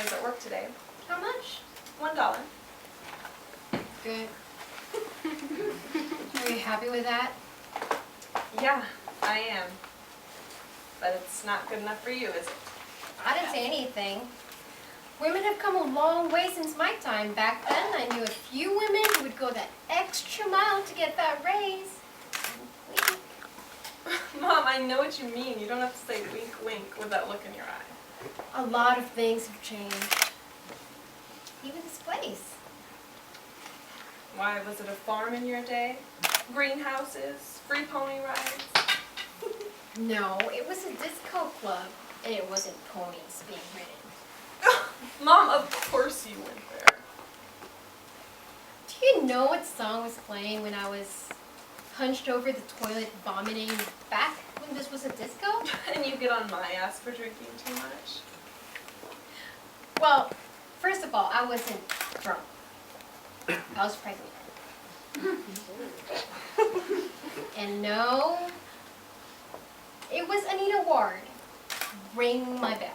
raise at work today. How much? $1. Good. Are you happy with that? Yeah, I am. But it's not good enough for you, is it? I didn't say anything. Women have come a long way since my time. Back then, I knew a few women who would go that extra mile to get that raise. Wink. Mom, I know what you mean. You don't have to say wink, wink with that look in your eye. A lot of things have changed. Even this place. Why, was it a farm in your day? Greenhouses? Free pony rides? No, it was a disco club, and it wasn't ponies being ridden. Mom, of course you went there. Do you know what song was playing when I was hunched over the toilet vomiting back when this was a disco? And you get on my ass for drinking too much? Well, first of all, I wasn't drunk. I was pregnant. And no, it was Anita Ward. Ring my bell.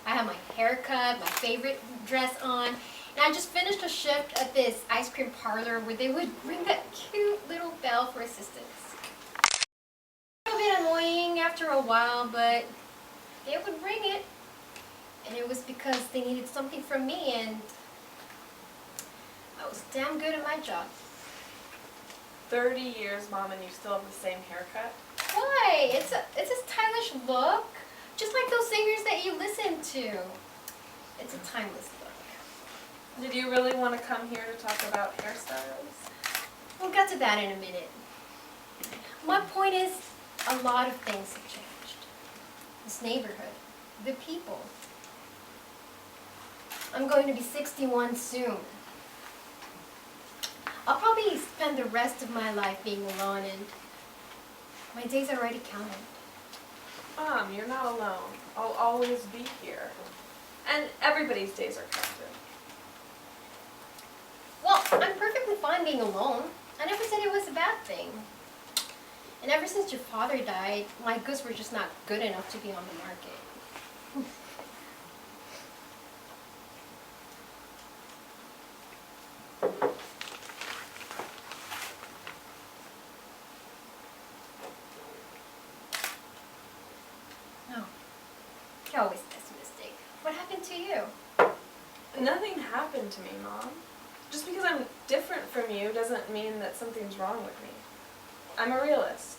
I had my hair cut, my favorite dress on, and I just finished a shift at this ice cream parlor where they would ring that cute little bell for assistance. A little bit annoying after a while, but they would ring it, and it was because they needed something from me, and I was damn good at my job. 30 years, Mom, and you still have the same haircut? Why? It's a stylish look. Just like those singers that you listen to. It's a timeless look. Did you really want to come here to talk about hairstyles? We'll get to that in a minute. My point is, a lot of things have changed. This neighborhood, the people. I'm going to be 61 soon. I'll probably spend the rest of my life being alone, and my days are already counted. Mom, you're not alone. I'll always be here. And everybody's days are counted. Well, I'm perfectly fine being alone. I never said it was a bad thing. And ever since your father died, my goods were just not good enough to be on the market. You're always pessimistic. What happened to you? Nothing happened to me, Mom. Just because I'm different from you doesn't mean that something's wrong with me. I'm a realist.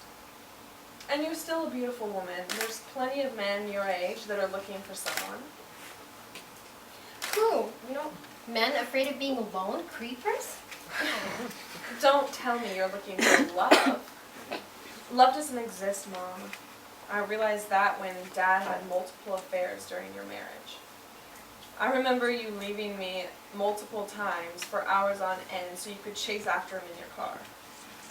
And you're still a beautiful woman. There's plenty of men your age that are looking for someone. Who? You know, men afraid of being alone? Creepers? Don't tell me you're looking for love. Love doesn't exist, Mom. I realized that when Dad had multiple affairs during your marriage. I remember you leaving me multiple times for hours on end so you could chase after him in your car.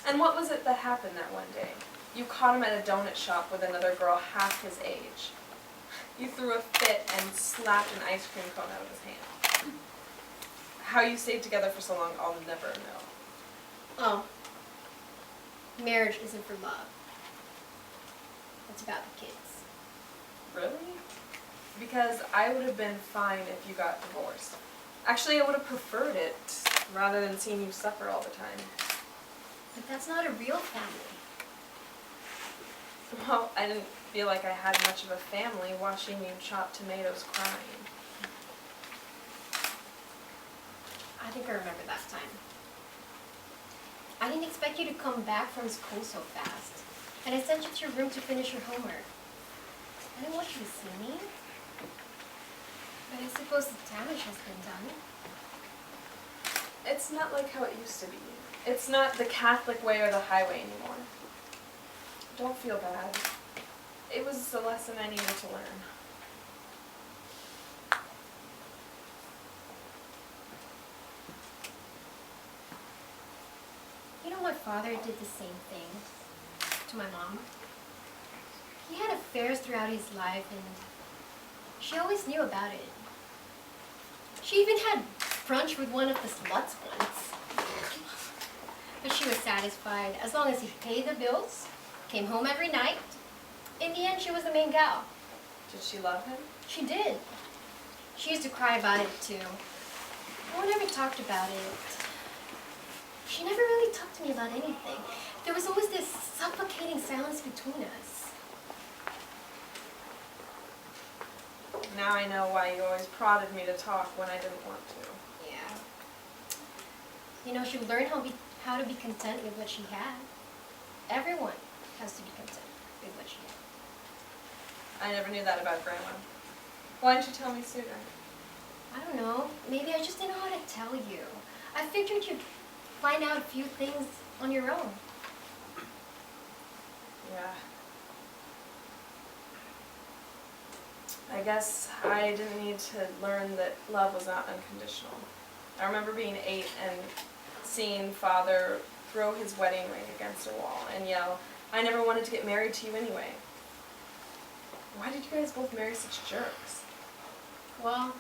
And what was it that happened that one day? You caught him at a donut shop with another girl half his age. You threw a fit and slapped an ice cream cone out of his hand. How you stayed together for so long, I'll never know. Oh. Marriage isn't for love. It's about the kids. Really? Because I would have been fine if you got divorced. Actually, I would have preferred it rather than seeing you suffer all the time. But that's not a real family. Well, I didn't feel like I had much of a family watching you chop tomatoes crying. I think I remember that time. I didn't expect you to come back from school so fast. And I sent you to your room to finish your homework. I didn't want you to see me. But I suppose the damage has been done. It's not like how it used to be. It's not the Catholic way or the highway anymore. Don't feel bad. It was a lesson I needed to learn. You know, my father did the same thing to my mom. He had affairs throughout his life, and she always knew about it. She even had brunch with one of the sluts once. But she was satisfied as long as he paid the bills, came home every night. In the end, she was the main gal. Did she love him? She did. She used to cry about it too. No one ever talked about it. She never really talked to me about anything. There was always this suffocating silence between us. Now I know why you always prodded me to talk when I didn't want to. Yeah. You know, she learned how to be content with what she had. Everyone has to be content with what she had. I never knew that about Grandma. Why didn't you tell me sooner? I don't know. Maybe I just didn't know how to tell you. I figured you'd find out a few things on your own. Yeah. I guess I didn't need to learn that love was not unconditional. I remember being 8 and seeing Father throw his wedding ring against a wall and yell, "I never wanted to get married to you anyway." Why did you guys both marry such jerks? Well,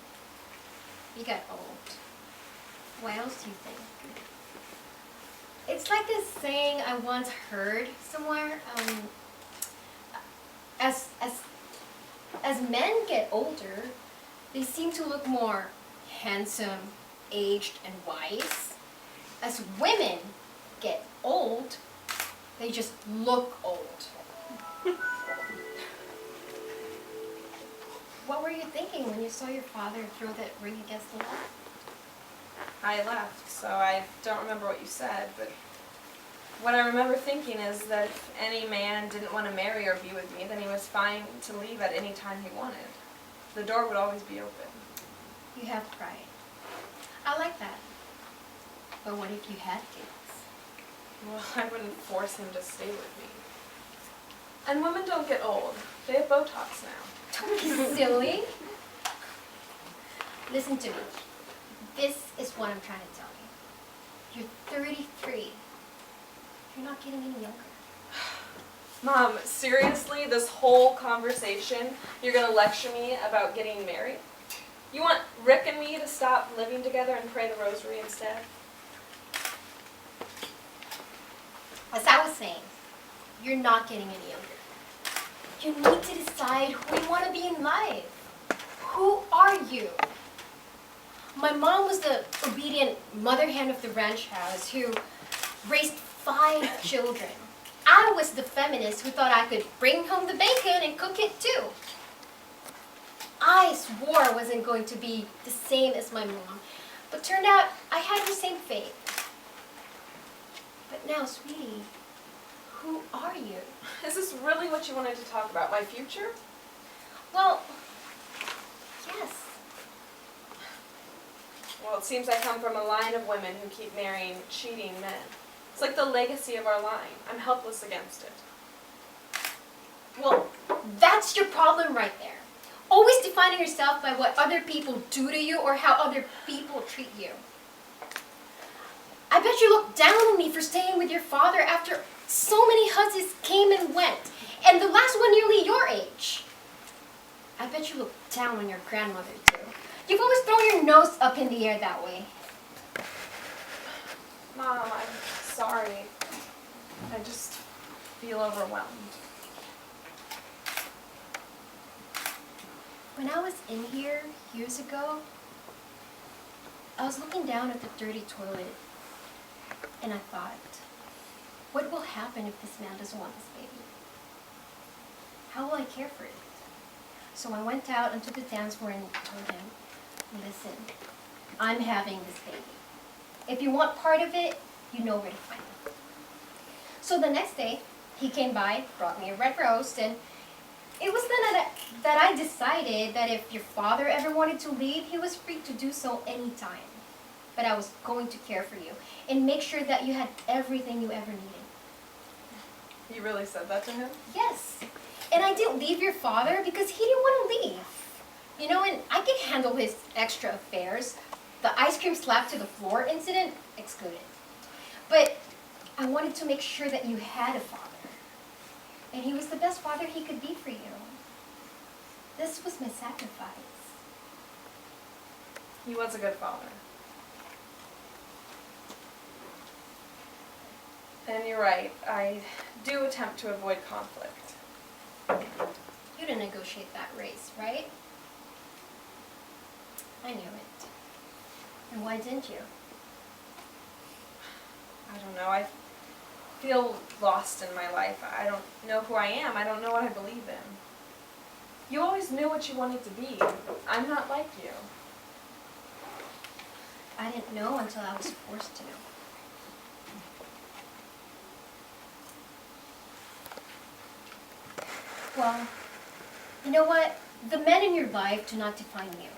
you got old. What else do you think? It's like this saying I once heard somewhere. As men get older, they seem to look more handsome, aged, and wise. As women get old, they just look old. What were you thinking when you saw your father throw that ring against the wall? I left, so I don't remember what you said, but what I remember thinking is that if any man didn't want to marry or be with me, then he was fine to leave at any time he wanted. The door would always be open. You have pride. I like that. But what if you had kids? Well, I wouldn't force him to stay with me. And women don't get old. They have Botox now. Don't be silly. Listen to me. This is what I'm trying to tell you. You're 33. You're not getting any younger. Mom, seriously, this whole conversation, you're going to lecture me about getting married? You want Rick and me to stop living together and pray the rosary instead? As I was saying, you're not getting any younger. You need to decide who you want to be in life. Who are you? My mom was the obedient mother hen of the ranch house who raised 5 children. I was the feminist who thought I could bring home the bacon and cook it too. I swore I wasn't going to be the same as my mom, but turned out I had the same fate. But now, sweetie, who are you? Is this really what you wanted to talk about, my future? Well, yes. Well, it seems I come from a line of women who keep marrying cheating men. It's like the legacy of our line. I'm helpless against it. Well, that's your problem right there. Always defining yourself by what other people do to you or how other people treat you. I bet you look down on me for staying with your father after so many husbands came and went, and the last one nearly your age. I bet you look down on your grandmother too. You've always thrown your nose up in the air that way. Mom, I'm sorry. I just feel overwhelmed. When I was in here years ago, I was looking down at the dirty toilet, and I thought, what will happen if this man doesn't want this baby? How will I care for it? So I went out onto the dance floor and told him, listen, I'm having this baby. If you want part of it, you know where to find it. So the next day, he came by, brought me a red rose, and it was then that I decided that if your father ever wanted to leave, he was free to do so anytime. But I was going to care for you and make sure that you had everything you ever needed. You really said that to him? Yes. And I didn't leave your father because he didn't want to leave. You know, and I could handle his extra affairs. The ice cream slap to the floor incident, excluded. But I wanted to make sure that you had a father. And he was the best father he could be for you. This was my sacrifice. He was a good father. And you're right, I do attempt to avoid conflict. You didn't negotiate that race, right? I knew it. And why didn't you? I don't know. I feel lost in my life. I don't know who I am. I don't know what I believe in. You always knew what you wanted to be. I'm not like you. I didn't know until I was forced to know. Well, you know what? The men in your life do not define you.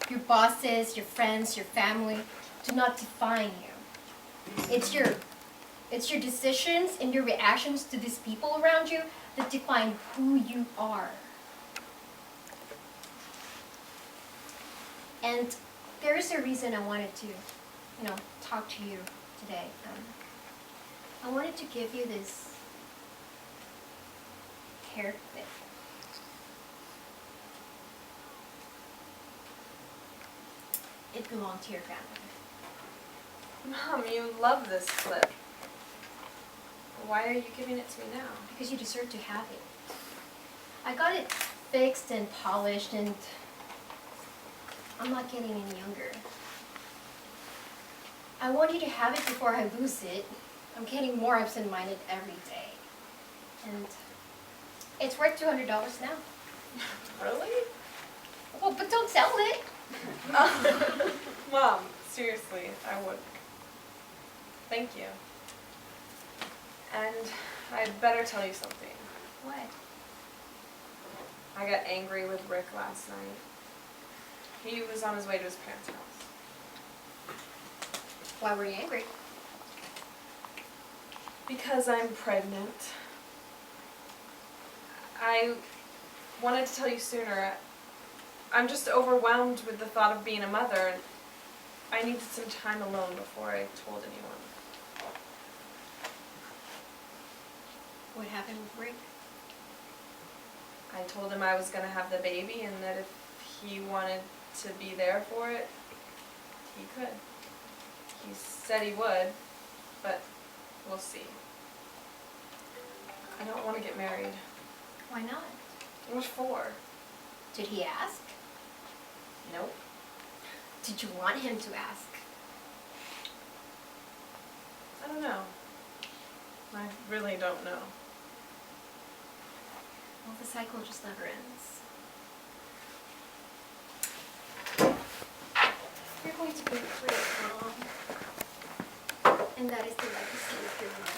Your bosses, your friends, your family do not define you. It's your decisions and your reactions to these people around you that define who you are. And there is a reason I wanted to, talk to you today. I wanted to give you this hair clip. It belonged to your grandmother. Mom, you love this clip. Why are you giving it to me now? Because you deserve to have it. I got it fixed and polished, and I'm not getting any younger. I want you to have it before I lose it. I'm getting more absent-minded every day. And it's worth $200 now. Really? Well, but don't sell it. Mom, seriously, I would. Thank you. And I'd better tell you something. What? I got angry with Rick last night. He was on his way to his parents' house. Why were you angry? Because I'm pregnant. I wanted to tell you sooner. I'm just overwhelmed with the thought of being a mother, and I needed some time alone before I told anyone. What happened with Rick? I told him I was going to have the baby and that if he wanted to be there for it, he could. He said he would, but we'll see. I don't want to get married. Why not? What for? Did he ask? Nope. Did you want him to ask? I don't know. I really don't know. Well, the cycle just never ends. You're going to be great, Mom. And that is the legacy of your mother.